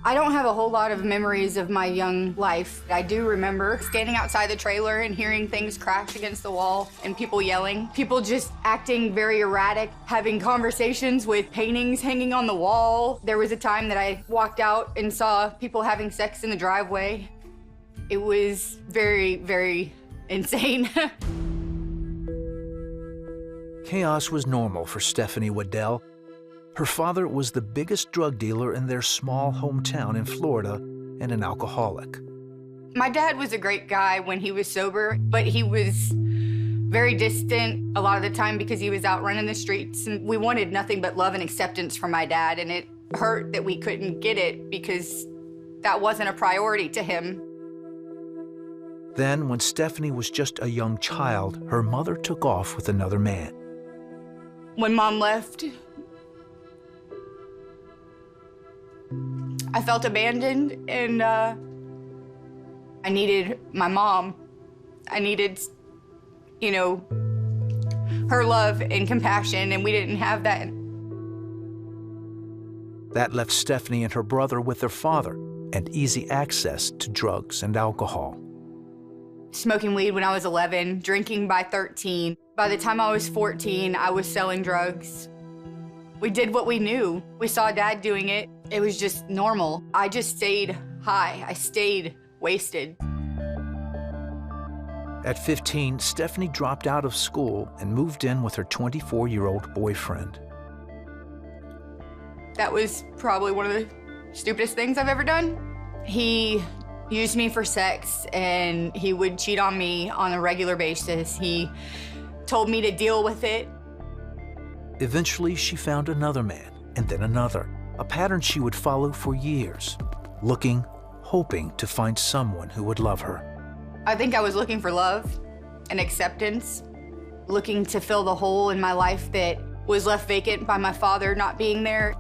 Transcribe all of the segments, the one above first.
I don't have a whole lot of memories of my young life. I do remember standing outside the trailer and hearing things crash against the wall and people yelling, people just acting very erratic, having conversations with paintings hanging on the wall. There was a time that I walked out and saw people having sex in the driveway. It was very, very insane. Chaos was normal for Stephanie Wedel. Her father was the biggest drug dealer in their small hometown in Florida and an alcoholic. My dad was a great guy when he was sober, but he was very distant a lot of the time because he was out running the streets, and we wanted nothing but love and acceptance from my dad, and it hurt that we couldn't get it because that wasn't a priority to him. Then, when Stephanie was just a young child, her mother took off with another man. When Mom left, I felt abandoned, and I needed my mom. I needed, you know, her love and compassion, and we didn't have that. That left Stephanie and her brother with their father and easy access to drugs and alcohol. Smoking weed when I was 11, drinking by 13. By the time I was 14, I was selling drugs. We did what we knew. We saw Dad doing it. It was just normal. I just stayed high. I stayed wasted. At 15, Stephanie dropped out of school and moved in with her 24-year-old boyfriend. That was probably one of the stupidest things I've ever done. He used me for sex, and he would cheat on me on a regular basis. He told me to deal with it. Eventually, she found another man, and then another, a pattern she would follow for years, looking, hoping to find someone who would love her. I think I was looking for love and acceptance, looking to fill the hole in my life that was left vacant by my father not being there.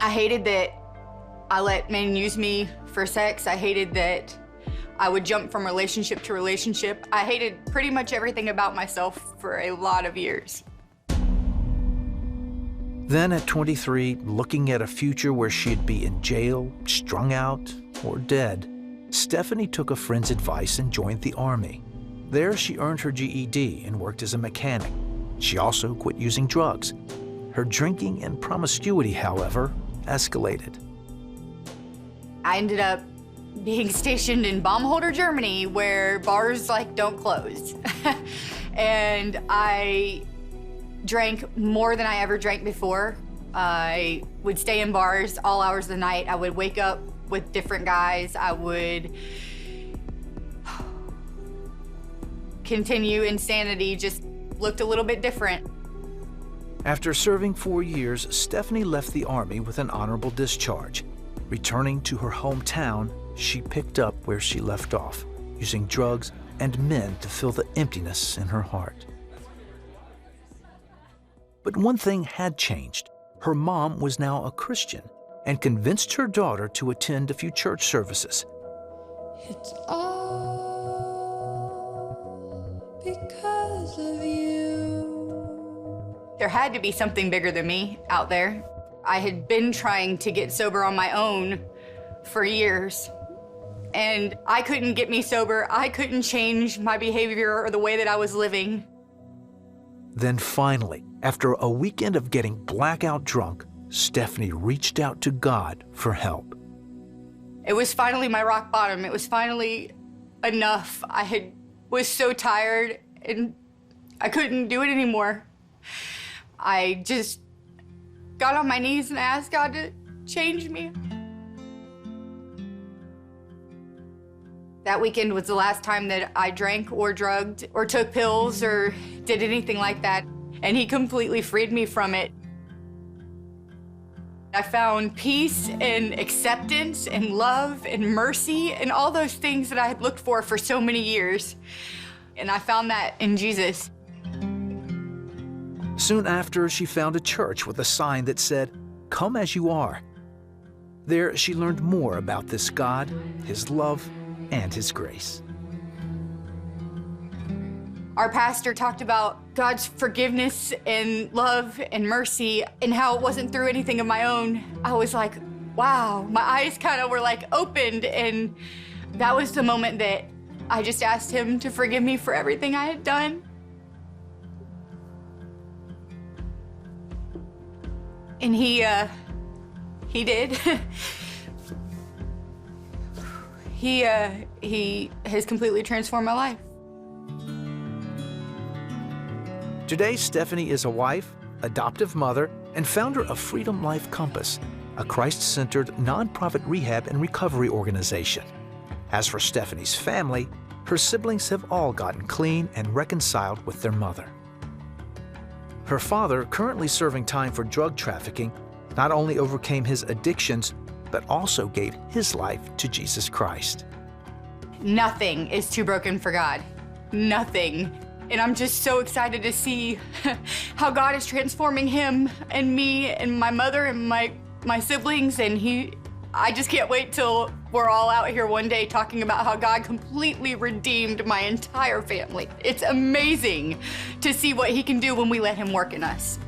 I hated that I let men use me for sex. I hated that I would jump from relationship to relationship. I hated pretty much everything about myself for a lot of years. Then at 23, looking at a future where she'd be in jail, strung out, or dead, Stephanie took a friend's advice and joined the Army. There, she earned her GED and worked as a mechanic. She also quit using drugs. Her drinking and promiscuity, however, escalated. I ended up being stationed in Baumholder, Germany, where bars don't close. And I drank more than I ever drank before. I would stay in bars all hours of the night. I would wake up with different guys. I would continue insanity, just looked a little bit different. After serving 4 years, Stephanie left the Army with an honorable discharge. Returning to her hometown, she picked up where she left off, using drugs and men to fill the emptiness in her heart. But one thing had changed. Her mom was now a Christian and convinced her daughter to attend a few church services. It's all because of you. There had to be something bigger than me out there. I had been trying to get sober on my own for years, and I couldn't get me sober. I couldn't change my behavior or the way that I was living. Then finally, after a weekend of getting blackout drunk, Stephanie reached out to God for help. It was finally my rock bottom. It was finally enough. I was so tired and I couldn't do it anymore. I just got on my knees and asked God to change me. That weekend was the last time that I drank or drugged or took pills or did anything like that, and He completely freed me from it. I found peace and acceptance and love and mercy and all those things that I had looked for so many years, and I found that in Jesus. Soon after, she found a church with a sign that said, "Come as you are." There, she learned more about this God, His love, and His grace. Our pastor talked about God's forgiveness and love and mercy and how it wasn't through anything of my own. I was like, wow, my eyes kind of were like opened, and that was the moment that I just asked him to forgive me for everything I had done. And he did. He has completely transformed my life. Today, Stephanie is a wife, adoptive mother, and founder of Freedom Life Compass, a Christ-centered nonprofit rehab and recovery organization. As for Stephanie's family, her siblings have all gotten clean and reconciled with their mother. Her father, currently serving time for drug trafficking, not only overcame his addictions, but also gave his life to Jesus Christ. Nothing is too broken for God. Nothing. And I'm just so excited to see how God is transforming him and me and my mother and my siblings, and I just can't wait till we're all out here one day talking about how God completely redeemed my entire family. It's amazing to see what he can do when we let him work in us.